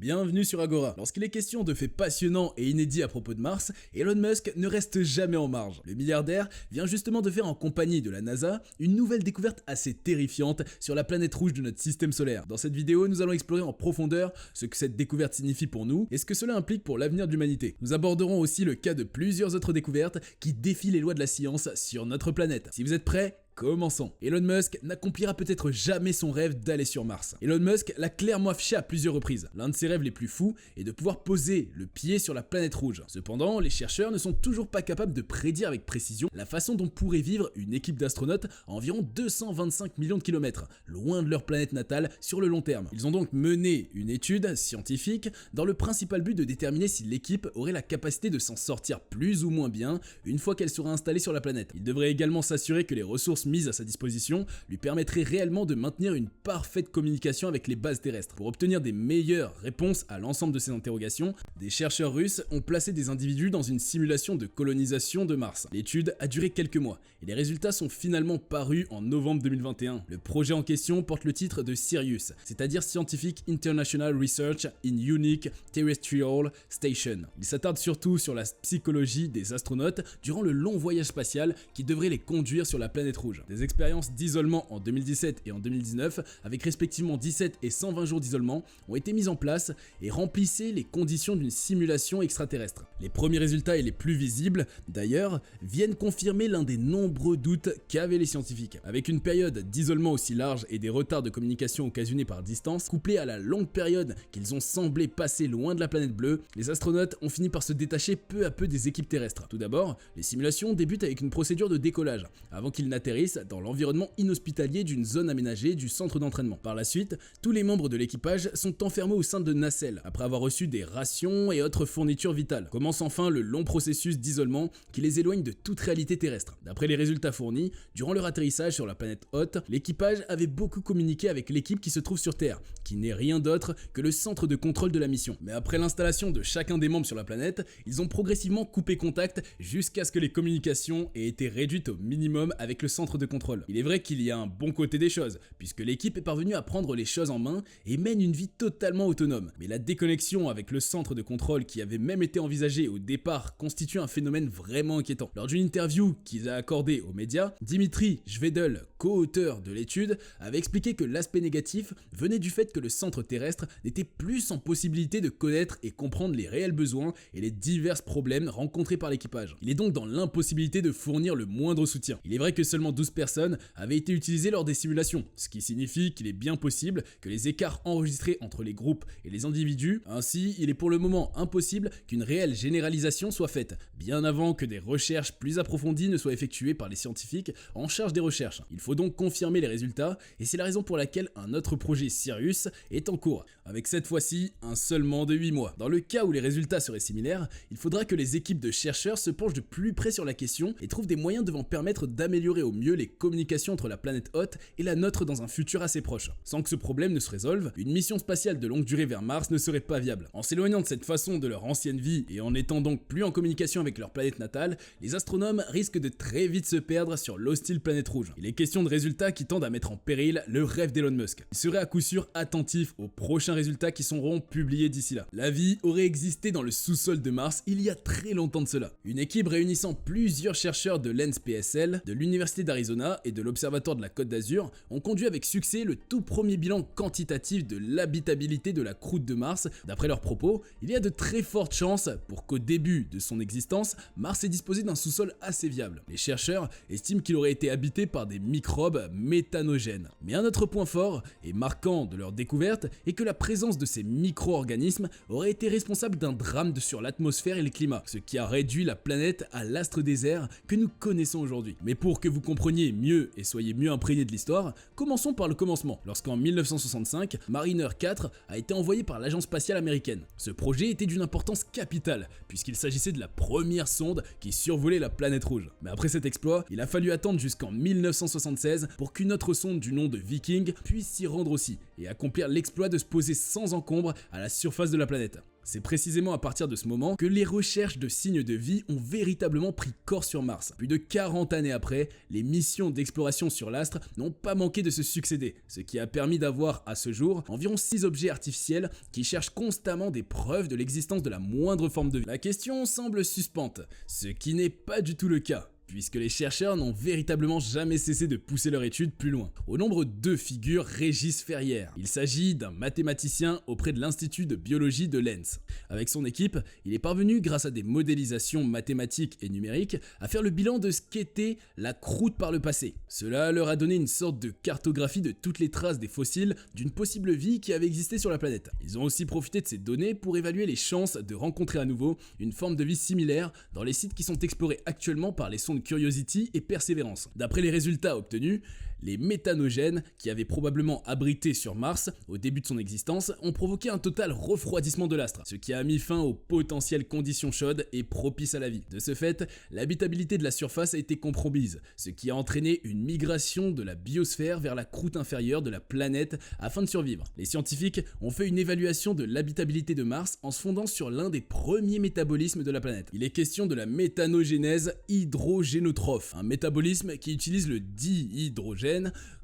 Bienvenue sur Agora. Lorsqu'il est question de faits passionnants et inédits à propos de Mars, Elon Musk ne reste jamais en marge. Le milliardaire vient justement de faire en compagnie de la NASA une nouvelle découverte assez terrifiante sur la planète rouge de notre système solaire. Dans cette vidéo, nous allons explorer en profondeur ce que cette découverte signifie pour nous et ce que cela implique pour l'avenir de l'humanité. Nous aborderons aussi le cas de plusieurs autres découvertes qui défient les lois de la science sur notre planète. Si vous êtes prêts, commençons. Elon Musk n'accomplira peut-être jamais son rêve d'aller sur Mars. Elon Musk l'a clairement affiché à plusieurs reprises. L'un de ses rêves les plus fous est de pouvoir poser le pied sur la planète rouge. Cependant, les chercheurs ne sont toujours pas capables de prédire avec précision la façon dont pourrait vivre une équipe d'astronautes à environ 225 millions de kilomètres, loin de leur planète natale sur le long terme. Ils ont donc mené une étude scientifique dans le principal but de déterminer si l'équipe aurait la capacité de s'en sortir plus ou moins bien une fois qu'elle sera installée sur la planète. Ils devraient également s'assurer que les ressources mises à sa disposition lui permettraient réellement de maintenir une parfaite communication avec les bases terrestres. Pour obtenir des meilleures réponses à l'ensemble de ces interrogations, des chercheurs russes ont placé des individus dans une simulation de colonisation de Mars. L'étude a duré quelques mois et les résultats sont finalement parus en novembre 2021. Le projet en question porte le titre de Sirius, c'est-à-dire Scientific International Research in Unique Terrestrial Station. Il s'attarde surtout sur la psychologie des astronautes durant le long voyage spatial qui devrait les conduire sur la planète rouge. Des expériences d'isolement en 2017 et en 2019, avec respectivement 17 et 120 jours d'isolement, ont été mises en place et remplissaient les conditions d'une simulation extraterrestre. Les premiers résultats et les plus visibles, d'ailleurs, viennent confirmer l'un des nombreux doutes qu'avaient les scientifiques. Avec une période d'isolement aussi large et des retards de communication occasionnés par distance, couplés à la longue période qu'ils ont semblé passer loin de la planète bleue, les astronautes ont fini par se détacher peu à peu des équipes terrestres. Tout d'abord, les simulations débutent avec une procédure de décollage, avant qu'ils n'atterrissent dans l'environnement inhospitalier d'une zone aménagée du centre d'entraînement. Par la suite, tous les membres de l'équipage sont enfermés au sein de nacelles, après avoir reçu des rations et autres fournitures vitales. Commence enfin le long processus d'isolement qui les éloigne de toute réalité terrestre. D'après les résultats fournis, durant leur atterrissage sur la planète hôte, l'équipage avait beaucoup communiqué avec l'équipe qui se trouve sur Terre, qui n'est rien d'autre que le centre de contrôle de la mission. Mais après l'installation de chacun des membres sur la planète, ils ont progressivement coupé contact jusqu'à ce que les communications aient été réduites au minimum avec le centre de contrôle. Il est vrai qu'il y a un bon côté des choses, puisque l'équipe est parvenue à prendre les choses en main et mène une vie totalement autonome. Mais la déconnexion avec le centre de contrôle qui avait même été envisagé au départ constitue un phénomène vraiment inquiétant. Lors d'une interview qu'il a accordée aux médias, Dimitri Jvedel, co-auteur de l'étude, avait expliqué que l'aspect négatif venait du fait que le centre terrestre n'était plus en possibilité de connaître et comprendre les réels besoins et les divers problèmes rencontrés par l'équipage. Il est donc dans l'impossibilité de fournir le moindre soutien. Il est vrai que seulement 12 personnes avaient été utilisées lors des simulations, ce qui signifie qu'il est bien possible que les écarts enregistrés entre les groupes et les individus, ainsi il est pour le moment impossible qu'une réelle généralisation soit faite, bien avant que des recherches plus approfondies ne soient effectuées par les scientifiques en charge des recherches. Il faut donc confirmer les résultats et c'est la raison pour laquelle un autre projet Sirius est en cours, avec cette fois-ci un seulement de 8 mois. Dans le cas où les résultats seraient similaires, il faudra que les équipes de chercheurs se penchent de plus près sur la question et trouvent des moyens devant permettre d'améliorer au mieux les communications entre la planète hôte et la nôtre dans un futur assez proche. Sans que ce problème ne se résolve, une mission spatiale de longue durée vers Mars ne serait pas viable. En s'éloignant de cette façon de leur ancienne vie et en étant donc plus en communication avec leur planète natale, les astronomes risquent de très vite se perdre sur l'hostile planète rouge. Il est question de résultats qui tendent à mettre en péril le rêve d'Elon Musk. Il serait à coup sûr attentif aux prochains résultats qui seront publiés d'ici là. La vie aurait existé dans le sous-sol de Mars il y a très longtemps de cela. Une équipe réunissant plusieurs chercheurs de l'ENSPSL, de l'Université d'Arizona et de l'Observatoire de la Côte d'Azur ont conduit avec succès le tout premier bilan quantitatif de l'habitabilité de la croûte de Mars. D'après leurs propos, il y a de très fortes chances pour qu'au début de son existence, Mars ait disposé d'un sous-sol assez viable. Les chercheurs estiment qu'il aurait été habité par des microbes méthanogènes. Mais un autre point fort et marquant de leur découverte est que la présence de ces micro-organismes aurait été responsable d'un drame sur l'atmosphère et le climat, ce qui a réduit la planète à l'astre désert que nous connaissons aujourd'hui. Mais pour que vous compreniez mieux et soyez mieux imprégné de l'histoire, commençons par le commencement, lorsqu'en 1965, Mariner 4 a été envoyé par l'agence spatiale américaine. Ce projet était d'une importance capitale, puisqu'il s'agissait de la première sonde qui survolait la planète rouge. Mais après cet exploit, il a fallu attendre jusqu'en 1976 pour qu'une autre sonde du nom de Viking puisse s'y rendre aussi, et accomplir l'exploit de se poser sans encombre à la surface de la planète. C'est précisément à partir de ce moment que les recherches de signes de vie ont véritablement pris corps sur Mars. Plus de 40 années après, les missions d'exploration sur l'astre n'ont pas manqué de se succéder, ce qui a permis d'avoir à ce jour environ 6 objets artificiels qui cherchent constamment des preuves de l'existence de la moindre forme de vie. La question semble suspente, ce qui n'est pas du tout le cas, puisque les chercheurs n'ont véritablement jamais cessé de pousser leur étude plus loin. Au nombre 2 figure Régis Ferrière. Il s'agit d'un mathématicien auprès de l'Institut de biologie de Lens. Avec son équipe, il est parvenu, grâce à des modélisations mathématiques et numériques, à faire le bilan de ce qu'était la croûte par le passé. Cela leur a donné une sorte de cartographie de toutes les traces des fossiles d'une possible vie qui avait existé sur la planète. Ils ont aussi profité de ces données pour évaluer les chances de rencontrer à nouveau une forme de vie similaire dans les sites qui sont explorés actuellement par les sondes Curiosity et Perseverance. D'après les résultats obtenus, les méthanogènes, qui avaient probablement abrité sur Mars au début de son existence, ont provoqué un total refroidissement de l'astre, ce qui a mis fin aux potentielles conditions chaudes et propices à la vie. De ce fait, l'habitabilité de la surface a été compromise, ce qui a entraîné une migration de la biosphère vers la croûte inférieure de la planète afin de survivre. Les scientifiques ont fait une évaluation de l'habitabilité de Mars en se fondant sur l'un des premiers métabolismes de la planète. Il est question de la méthanogénèse hydrogénotrophe, un métabolisme qui utilise le dihydrogène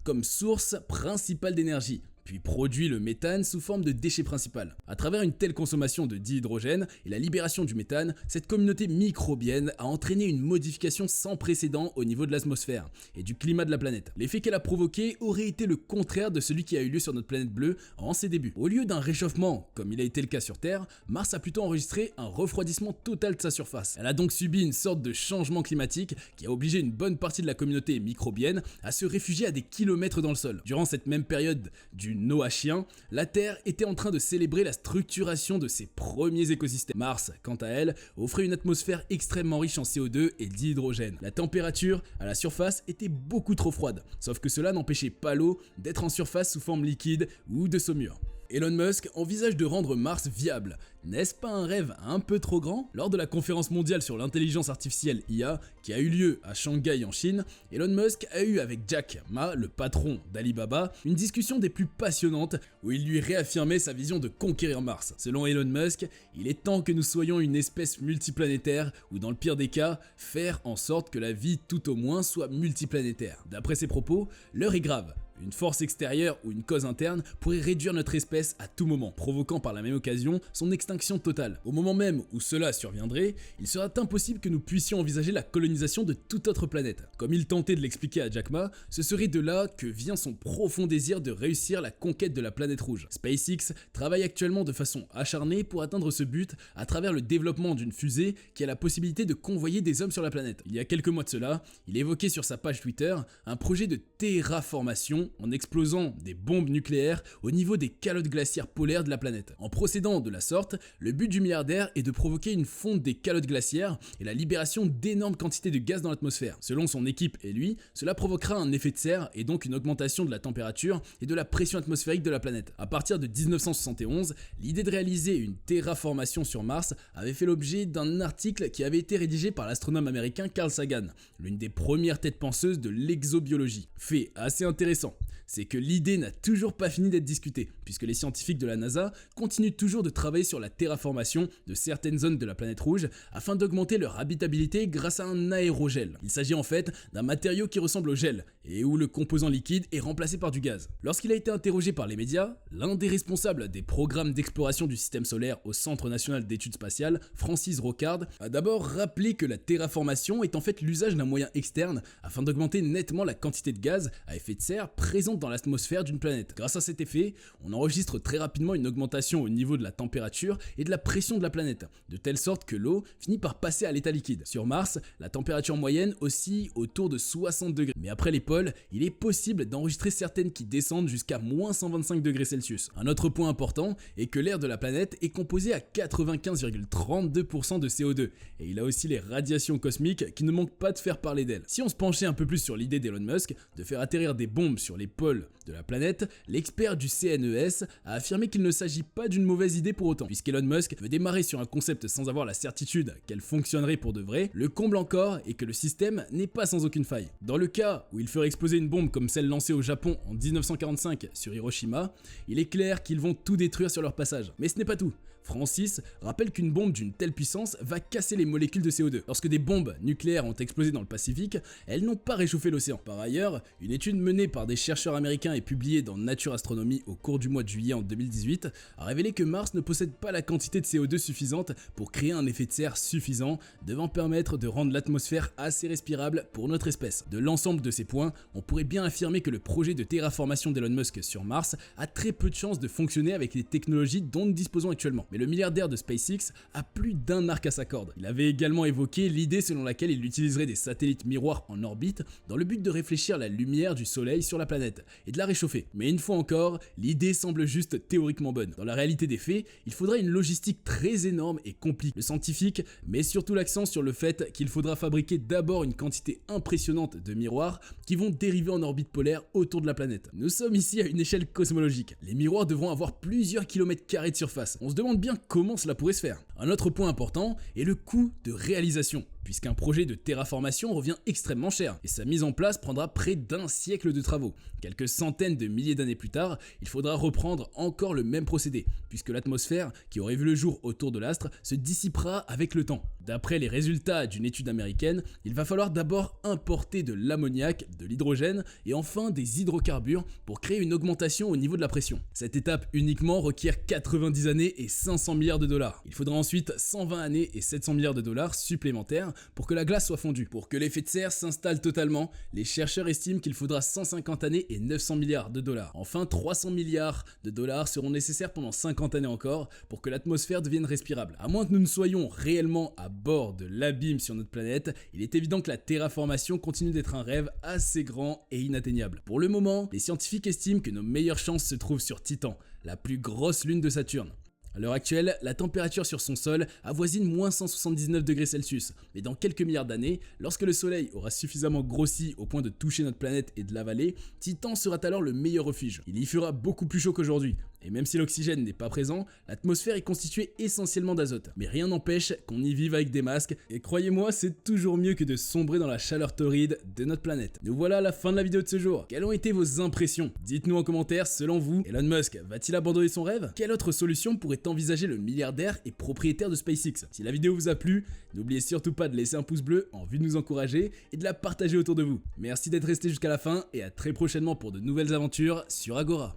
comme source principale d'énergie, puis produit le méthane sous forme de déchet principal. À travers une telle consommation de dihydrogène et la libération du méthane, cette communauté microbienne a entraîné une modification sans précédent au niveau de l'atmosphère et du climat de la planète. L'effet qu'elle a provoqué aurait été le contraire de celui qui a eu lieu sur notre planète bleue en ses débuts. Au lieu d'un réchauffement, comme il a été le cas sur Terre, Mars a plutôt enregistré un refroidissement total de sa surface. Elle a donc subi une sorte de changement climatique qui a obligé une bonne partie de la communauté microbienne à se réfugier à des kilomètres dans le sol. Durant cette même période du Noachien, la Terre était en train de célébrer la structuration de ses premiers écosystèmes. Mars, quant à elle, offrait une atmosphère extrêmement riche en CO2 et d'hydrogène. La température à la surface était beaucoup trop froide, sauf que cela n'empêchait pas l'eau d'être en surface sous forme liquide ou de saumure. Elon Musk envisage de rendre Mars viable. N'est-ce pas un rêve un peu trop grand? Lors de la conférence mondiale sur l'intelligence artificielle IA qui a eu lieu à Shanghai en Chine, Elon Musk a eu avec Jack Ma, le patron d'Alibaba, une discussion des plus passionnantes où il lui réaffirmait sa vision de conquérir Mars. Selon Elon Musk, il est temps que nous soyons une espèce multiplanétaire ou dans le pire des cas, faire en sorte que la vie tout au moins soit multiplanétaire. D'après ses propos, l'heure est grave. Une force extérieure ou une cause interne pourrait réduire notre espèce à tout moment, provoquant par la même occasion son extinction totale. Au moment même où cela surviendrait, il sera impossible que nous puissions envisager la colonisation de toute autre planète. Comme il tentait de l'expliquer à Jack Ma, ce serait de là que vient son profond désir de réussir la conquête de la planète rouge. SpaceX travaille actuellement de façon acharnée pour atteindre ce but à travers le développement d'une fusée qui a la possibilité de convoyer des hommes sur la planète. Il y a quelques mois de cela, il évoquait sur sa page Twitter un projet de terraformation en explosant des bombes nucléaires au niveau des calottes glaciaires polaires de la planète. En procédant de la sorte, le but du milliardaire est de provoquer une fonte des calottes glaciaires et la libération d'énormes quantités de gaz dans l'atmosphère. Selon son équipe et lui, cela provoquera un effet de serre et donc une augmentation de la température et de la pression atmosphérique de la planète. À partir de 1971, l'idée de réaliser une terraformation sur Mars avait fait l'objet d'un article qui avait été rédigé par l'astronome américain Carl Sagan, l'une des premières têtes penseuses de l'exobiologie. Fait assez intéressant, c'est que l'idée n'a toujours pas fini d'être discutée, puisque les scientifiques de la NASA continuent toujours de travailler sur la terraformation de certaines zones de la planète rouge afin d'augmenter leur habitabilité grâce à un aérogel. Il s'agit en fait d'un matériau qui ressemble au gel et où le composant liquide est remplacé par du gaz. Lorsqu'il a été interrogé par les médias, l'un des responsables des programmes d'exploration du système solaire au Centre national d'études spatiales, Francis Rocard, a d'abord rappelé que la terraformation est en fait l'usage d'un moyen externe afin d'augmenter nettement la quantité de gaz à effet de serre présente dans l'atmosphère d'une planète. Grâce à cet effet, on enregistre très rapidement une augmentation au niveau de la température et de la pression de la planète, de telle sorte que l'eau finit par passer à l'état liquide. Sur Mars, la température moyenne oscille autour de 60 degrés, mais après les pôles, il est possible d'enregistrer certaines qui descendent jusqu'à moins 125 degrés Celsius. Un autre point important est que l'air de la planète est composé à 95,32% de CO2, et il a aussi les radiations cosmiques qui ne manquent pas de faire parler d'elle. Si on se penchait un peu plus sur l'idée d'Elon Musk de faire atterrir des bombes sur les pôles de la planète, l'expert du CNES a affirmé qu'il ne s'agit pas d'une mauvaise idée pour autant. Puisqu'Elon Musk veut démarrer sur un concept sans avoir la certitude qu'elle fonctionnerait pour de vrai, le comble encore est que le système n'est pas sans aucune faille. Dans le cas où il ferait exploser une bombe comme celle lancée au Japon en 1945 sur Hiroshima, il est clair qu'ils vont tout détruire sur leur passage. Mais ce n'est pas tout. Francis rappelle qu'une bombe d'une telle puissance va casser les molécules de CO2. Lorsque des bombes nucléaires ont explosé dans le Pacifique, elles n'ont pas réchauffé l'océan. Par ailleurs, une étude menée par des chercheurs américains et publiée dans Nature Astronomy au cours du mois de juillet en 2018 a révélé que Mars ne possède pas la quantité de CO2 suffisante pour créer un effet de serre suffisant, devant permettre de rendre l'atmosphère assez respirable pour notre espèce. De l'ensemble de ces points, on pourrait bien affirmer que le projet de terraformation d'Elon Musk sur Mars a très peu de chances de fonctionner avec les technologies dont nous disposons actuellement. Mais le milliardaire de SpaceX a plus d'un arc à sa corde. Il avait également évoqué l'idée selon laquelle il utiliserait des satellites miroirs en orbite dans le but de réfléchir la lumière du soleil sur la planète et de la réchauffer. Mais une fois encore, l'idée semble juste théoriquement bonne. Dans la réalité des faits, il faudrait une logistique très énorme et compliquée. Le scientifique met surtout l'accent sur le fait qu'il faudra fabriquer d'abord une quantité impressionnante de miroirs qui vont dériver en orbite polaire autour de la planète. Nous sommes ici à une échelle cosmologique. Les miroirs devront avoir plusieurs kilomètres carrés de surface. On se demande bien comment cela pourrait se faire. Un autre point important est le coût de réalisation, puisqu'un projet de terraformation revient extrêmement cher, et sa mise en place prendra près d'un siècle de travaux. Quelques centaines de milliers d'années plus tard, il faudra reprendre encore le même procédé, puisque l'atmosphère, qui aurait vu le jour autour de l'astre, se dissipera avec le temps. D'après les résultats d'une étude américaine, il va falloir d'abord importer de l'ammoniac, de l'hydrogène et enfin des hydrocarbures pour créer une augmentation au niveau de la pression. Cette étape uniquement requiert 90 années et 500 milliards de dollars. Il faudra ensuite 120 années et 700 milliards de dollars supplémentaires pour que la glace soit fondue. Pour que l'effet de serre s'installe totalement, les chercheurs estiment qu'il faudra 150 années et 900 milliards de dollars. Enfin, 300 milliards de dollars seront nécessaires pendant 50 années encore pour que l'atmosphère devienne respirable. À moins que nous ne soyons réellement à bord de l'abîme sur notre planète, il est évident que la terraformation continue d'être un rêve assez grand et inatteignable. Pour le moment, les scientifiques estiment que nos meilleures chances se trouvent sur Titan, la plus grosse lune de Saturne. À l'heure actuelle, la température sur son sol avoisine moins 179 degrés Celsius, mais dans quelques milliards d'années, lorsque le soleil aura suffisamment grossi au point de toucher notre planète et de l'avaler, Titan sera alors le meilleur refuge. Il y fera beaucoup plus chaud qu'aujourd'hui, et même si l'oxygène n'est pas présent, l'atmosphère est constituée essentiellement d'azote. Mais rien n'empêche qu'on y vive avec des masques, et croyez-moi, c'est toujours mieux que de sombrer dans la chaleur torride de notre planète. Nous voilà à la fin de la vidéo de ce jour. Quelles ont été vos impressions? Dites-nous en commentaire, selon vous, Elon Musk va-t-il abandonner son rêve? Quelle autre solution pourrait envisager le milliardaire et propriétaire de SpaceX? Si la vidéo vous a plu, n'oubliez surtout pas de laisser un pouce bleu en vue de nous encourager et de la partager autour de vous. Merci d'être resté jusqu'à la fin et à très prochainement pour de nouvelles aventures sur Agora.